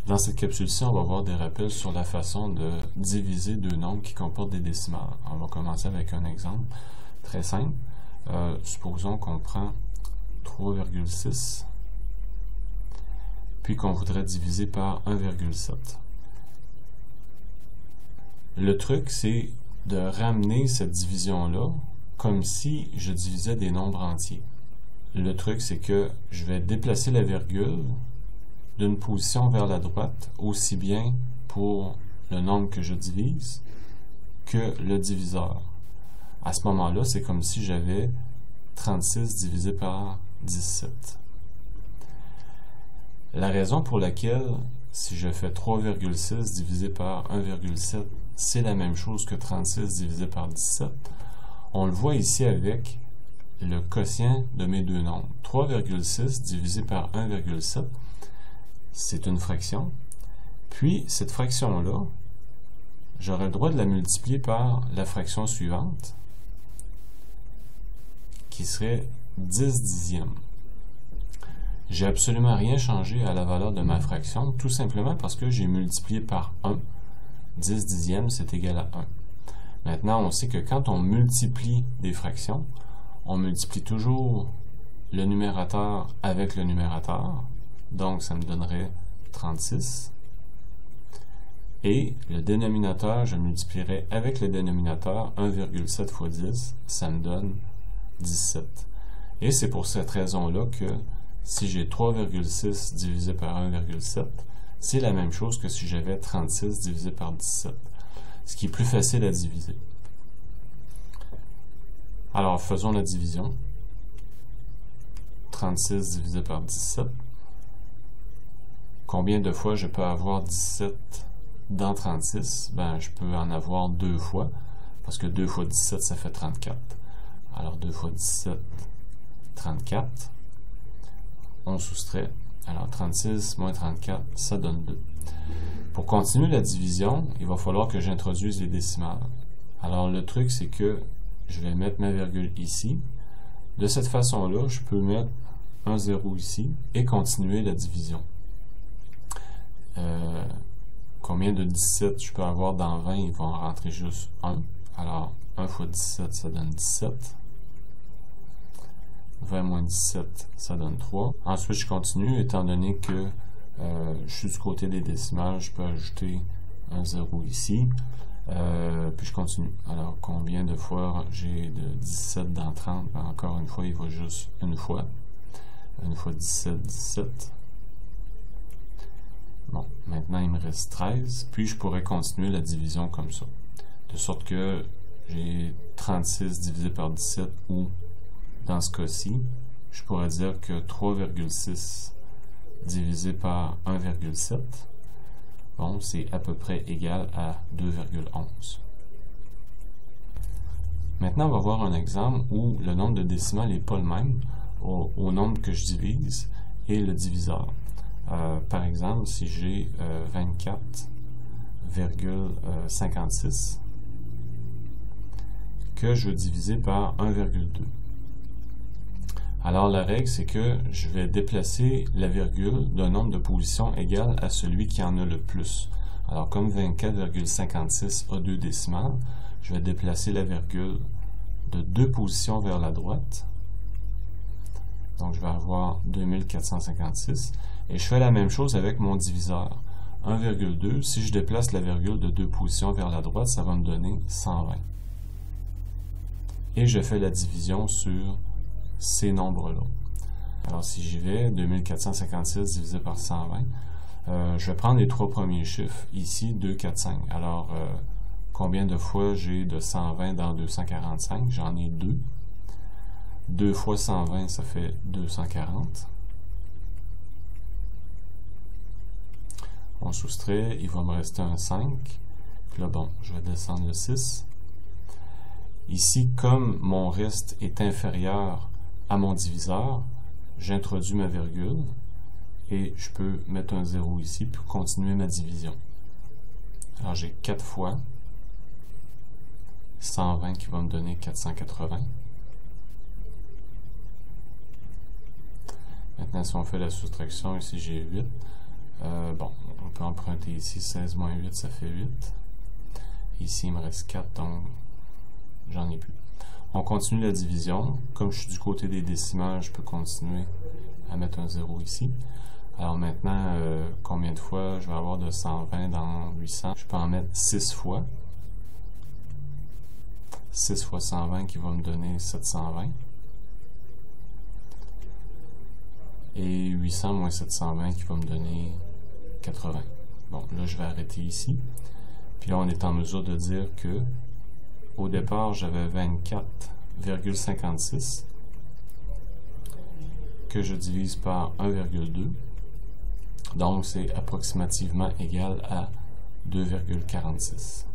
Dans cette capsule-ci, on va voir des rappels sur la façon de diviser deux nombres qui comportent des décimales. On va commencer avec un exemple très simple. Supposons qu'on prend 3,6 puis qu'on voudrait diviser par 1,7. Le truc, c'est de ramener cette division-là comme si je divisais des nombres entiers. Le truc, c'est que je vais déplacer la virgule d'une position vers la droite, aussi bien pour le nombre que je divise que le diviseur. À ce moment-là, c'est comme si j'avais 36 divisé par 17. La raison pour laquelle, si je fais 3,6 divisé par 1,7, c'est la même chose que 36 divisé par 17, on le voit ici avec le quotient de mes deux nombres. 3,6 divisé par 1,7, c'est une fraction. Puis, cette fraction-là, j'aurai le droit de la multiplier par la fraction suivante, qui serait 10 dixièmes. J'ai absolument rien changé à la valeur de ma fraction, tout simplement parce que j'ai multiplié par 1. 10 dixièmes, c'est égal à 1. Maintenant, on sait que quand on multiplie des fractions, on multiplie toujours le numérateur avec le numérateur. Donc, ça me donnerait 36. Et le dénominateur, je multiplierai avec le dénominateur 1,7 fois 10, ça me donne 17. Et c'est pour cette raison-là que si j'ai 3,6 divisé par 1,7, c'est la même chose que si j'avais 36 divisé par 17, ce qui est plus facile à diviser. Alors, faisons la division. 36 divisé par 17. Combien de fois je peux avoir 17 dans 36? Ben, je peux en avoir 2 fois, parce que 2 fois 17, ça fait 34. Alors, 2 fois 17, 34. On soustrait. Alors, 36 moins 34, ça donne 2. Pour continuer la division, il va falloir que j'introduise les décimales. Alors, le truc, c'est que je vais mettre ma virgule ici. De cette façon-là, je peux mettre un 0 ici et continuer la division. Combien de 17 je peux avoir dans 20? Ils vont rentrer juste 1. Alors, 1 fois 17, ça donne 17. 20 moins 17, ça donne 3. Ensuite, je continue, étant donné que je suis du côté des décimales, je peux ajouter un 0 ici. Puis je continue. Alors, combien de fois j'ai de 17 dans 30? Ben, encore une fois, il va juste une fois. Une fois 17, 17. Bon, maintenant, il me reste 13. Puis, je pourrais continuer la division comme ça. De sorte que j'ai 36 divisé par 17 ou, dans ce cas-ci, je pourrais dire que 3,6 divisé par 1,7, bon, c'est à peu près égal à 2,11. Maintenant, on va voir un exemple où le nombre de décimales n'est pas le même au nombre que je divise et le diviseur. Par exemple, si j'ai 24,56 que je veux diviser par 1,2. Alors, la règle, c'est que je vais déplacer la virgule d'un nombre de positions égal à celui qui en a le plus. Alors, comme 24,56 a 2 décimales, je vais déplacer la virgule de 2 positions vers la droite. Donc, je vais avoir 2456. Et je fais la même chose avec mon diviseur. 1,2, si je déplace la virgule de 2 positions vers la droite, ça va me donner 120. Et je fais la division sur ces nombres-là. Alors, si j'y vais, 2456 divisé par 120, je vais prendre les 3 premiers chiffres, ici, 2, 4, 5. Alors, combien de fois j'ai de 120 dans 245? J'en ai 2. 2 fois 120, ça fait 240. On soustrait, il va me rester un 5. Puis là, bon, je vais descendre le 6. Ici, comme mon reste est inférieur à mon diviseur, j'introduis ma virgule et je peux mettre un 0 ici pour continuer ma division. Alors, j'ai 4 fois 120 qui va me donner 480. Maintenant, si on fait la soustraction, ici j'ai 8. Bon, peut emprunter ici 16 moins 8, ça fait 8. Ici, il me reste 4, donc j'en ai plus. On continue la division. Comme je suis du côté des décimales, je peux continuer à mettre un 0 ici. Alors maintenant, combien de fois je vais avoir de 120 dans 800? Je peux en mettre 6 fois. 6 fois 120 qui va me donner 720. Et 800 moins 720 qui va me donner 80. Bon, là, je vais arrêter ici. Puis là, on est en mesure de dire que au départ, j'avais 24,56 que je divise par 1,2. Donc, c'est approximativement égal à 2,46.